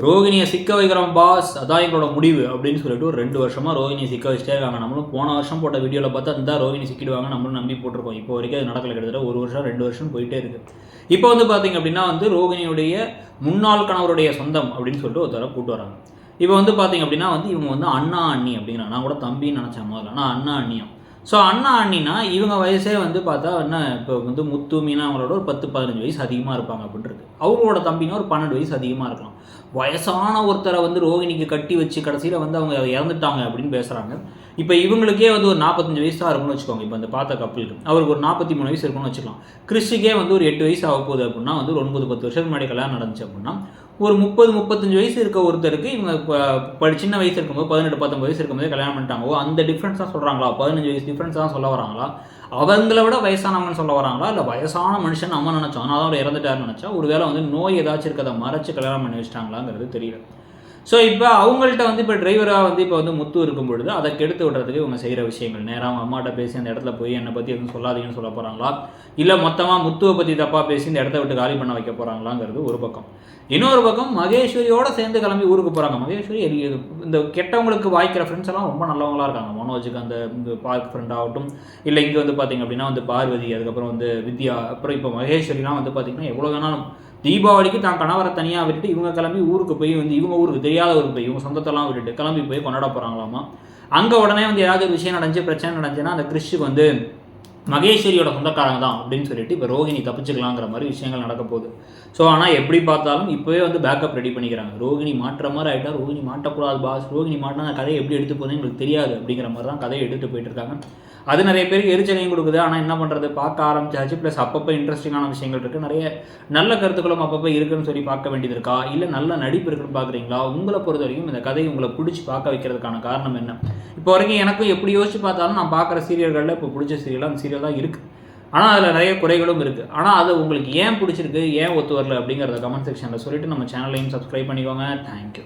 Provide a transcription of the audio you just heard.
ரோகிணியை சிக்க வைக்கிறோம் பாஸ், அதான் எங்களோட முடிவு அப்படின்னு சொல்லிட்டு ஒரு 2 வருஷமாக ரோகிணியை சிக்க வச்சுட்டே இருக்காங்க. நம்மளும் போன வருஷம் போட்ட வீடியோவில் பார்த்தா அந்த ரோகிணி சிக்கிடுவாங்க நம்மளும் நம்பி போட்டிருக்கோம். இப்போ வரைக்கும் அது நடக்கல, கிட்டத்தட்ட 1 வருஷம் 2 வருஷம் போயிட்டே இருக்குது. இப்போ வந்து பார்த்தீங்க அப்படின்னா ரோகிணியுடைய முன்னாள் கணவருடைய சொந்தம் அப்படின்னு சொல்லிட்டு ஒருத்தர கூட்டு வராங்க. இப்போ வந்து பார்த்தீங்க அப்படின்னா இவங்க வந்து அண்ணா அண்ணி அப்படிங்கிறாங்க. நான் கூட தம்பின்னு நினச்சேன் முதல்ல, ஆனால் அண்ணா அண்ணியும். ஸோ அண்ணா அண்ணினா இவங்க வயசே வந்து பார்த்தா என்ன, இப்போ முத்து மீனா அவங்களோட ஒரு 10-15 வயசு அதிகமாக இருப்பாங்க அப்படின்றது. அவங்களோட தம்பினா ஒரு 12 வயசு அதிகமாக இருக்கலாம். வயசான ஒருத்தரை ரோகிணிக்கு கட்டி வச்சு கடைசியில் அவங்க இறந்துட்டாங்க அப்படின்னு பேசுகிறாங்க. இப்போ இவங்களுக்கே ஒரு 45 வயசு தான் இருக்கும்னு வச்சுக்கோங்க. இப்போ அந்த பார்த்த கப்பலுக்கு அவருக்கு ஒரு 43 வயசு இருக்குன்னு வச்சுக்கலாம். கிறிஸ்டிக்கே ஒரு 8 வயசு ஆக போகுது அப்படின்னா 9-10 வருஷத்துக்கு முன்னாடி கல்யாணம் நடந்துச்சு அப்படின்னா ஒரு 30-35 வயசு இருக்க ஒருத்தருக்கு இவங்க சின்ன வயசு இருக்கும்போது 18-19 வயசு இருக்கும்போதே கல்யாணம் பண்ணிட்டாங்க. அந்த டிஃப்ரென்ஸ் தான் சொல்கிறாங்களா? 15 வயசு டிஃப்ரென்ஸ் தான் சொல்ல வராங்களா? அவங்கள விட வயசானவங்கன்னு சொல்ல வராங்களா? இல்லை வயசான மனுஷன் நம்ம நினச்சோம் ஆனால் அவர் இறந்துட்டாருன்னு நினச்சா ஒருவேளை நோய் ஏதாச்சும் இருக்கிறத மறைச்சு கல்யாணம் பண்ணி வச்சிட்டாங்களாங்கிறது தெரியல. ஸோ இப்போ அவங்கள்ட்ட இப்போ டிரைவராக இப்போ முத்து இருக்கும் பொழுது அதை கெடுத்து விடுறதுக்கு இவங்க செய்கிற விஷயங்கள், நேராக அவங்க அம்மாட்ட பேசி அந்த இடத்துல போய் என்னை பற்றி எதுவும் சொல்லாதீங்கன்னு சொல்ல போகிறாங்களா, இல்லை மொத்தமாக முத்துவை பற்றி தப்பாக பேசி இந்த இடத்த விட்டு காலி பண்ண வைக்க போகிறாங்களாங்கிறது ஒரு பக்கம். இன்னொரு பக்கம் மகேஸ்வரியோடு சேர்ந்து கிளம்பி ஊருக்கு போகிறாங்க. மகேஸ்வரி இந்த கெட்டவங்களுக்கு வாய்க்கிற ஃப்ரெண்ட்ஸ் எல்லாம் ரொம்ப நல்லவங்களாக இருக்காங்க. மனோஜுக்கு இந்த பார்க் ஃப்ரெண்ட் ஆகட்டும், இல்லை இங்கே பார்த்திங்க அப்படின்னா பார்வதி, அதுக்கப்புறம் வித்யா, அப்புறம் இப்போ மகேஸ்வரிலாம் பார்த்திங்கன்னா எவ்வளோ வேணாலும் தீபாவளிக்கு தான் கணவரை தனியாக விட்டுட்டு இவங்க கிளம்பி ஊருக்கு போய் இவங்க ஊருக்கு தெரியாத ஊருக்கு போய் இவங்க சொந்தத்தெல்லாம் விட்டுட்டு கிளம்பி போய் கொண்டாட போகிறாங்களாமா. அங்கே உடனே ஏதாவது ஒரு விஷயம் நடந்துச்சு, பிரச்சனை நடந்துச்சுன்னா அந்த கிறிஸ்டுக்கு மகேஸ்வரியோட சொந்தக்காரங்க தான் அப்படின்னு சொல்லிட்டு இப்போ ரோகிணி தப்பிச்சுக்கலாங்கிற மாதிரி விஷயங்கள் நடக்க போகுது. ஸோ ஆனால் எப்படி பார்த்தாலும் இப்போவே பேக்கப் ரெடி பண்ணிக்கிறாங்க. ரோகிணி மாட்டுற மாதிரி ஆகிட்டா, ரோகிணி மாட்டக்கூடாது பாஸ், ரோகிணி மாட்டினா அந்த கதையை எப்படி எடுத்து போகுதுன்னு எங்களுக்கு தெரியாது அப்படிங்கிற மாதிரி தான் கதையை எடுத்துகிட்டு போயிட்டு இருக்காங்க. அது நிறைய பேருக்கு எரிச்சலையும் கொடுக்குது. ஆனால் என்ன பண்ணுறது, பார்க்க ஆரம்பிச்சாச்சு. ப்ளஸ் அப்பப்போ இன்ட்ரெஸ்டிங்கான விஷயங்கள் இருக்குது, நிறைய நல்ல கருத்துக்களும் அப்பப்போ இருக்குன்னு சொல்லி பார்க்க வேண்டியது இருக்கா, இல்லை நல்ல நடிப்பு இருக்குன்னு பார்க்குறீங்களா? உங்களை பொறுத்த வரைக்கும் இந்த கதையை உங்களை பிடிச்சி பார்க்க வைக்கிறதுக்கான காரணம் என்ன? இப்போ வரைக்கும் எனக்கும் எப்படி யோசிச்சு பார்த்தாலும் நான் பார்க்குற சீரியல்களில் இப்போ பிடிச்ச சீரியலாக அந்த சீரியல் தான் இருக்குது. ஆனால் அதில் நிறைய குறைகளும் இருக்குது. ஆனால் அது உங்களுக்கு ஏன் பிடிச்சிருக்கு, ஏன் ஒத்து வரல அப்படிங்கிறத கமெண்ட் செக்ஷனில் சொல்லிவிட்டு நம்ம சேனலையும் சப்ஸ்கிரைப் பண்ணிக்கோங்க. தேங்க்யூ.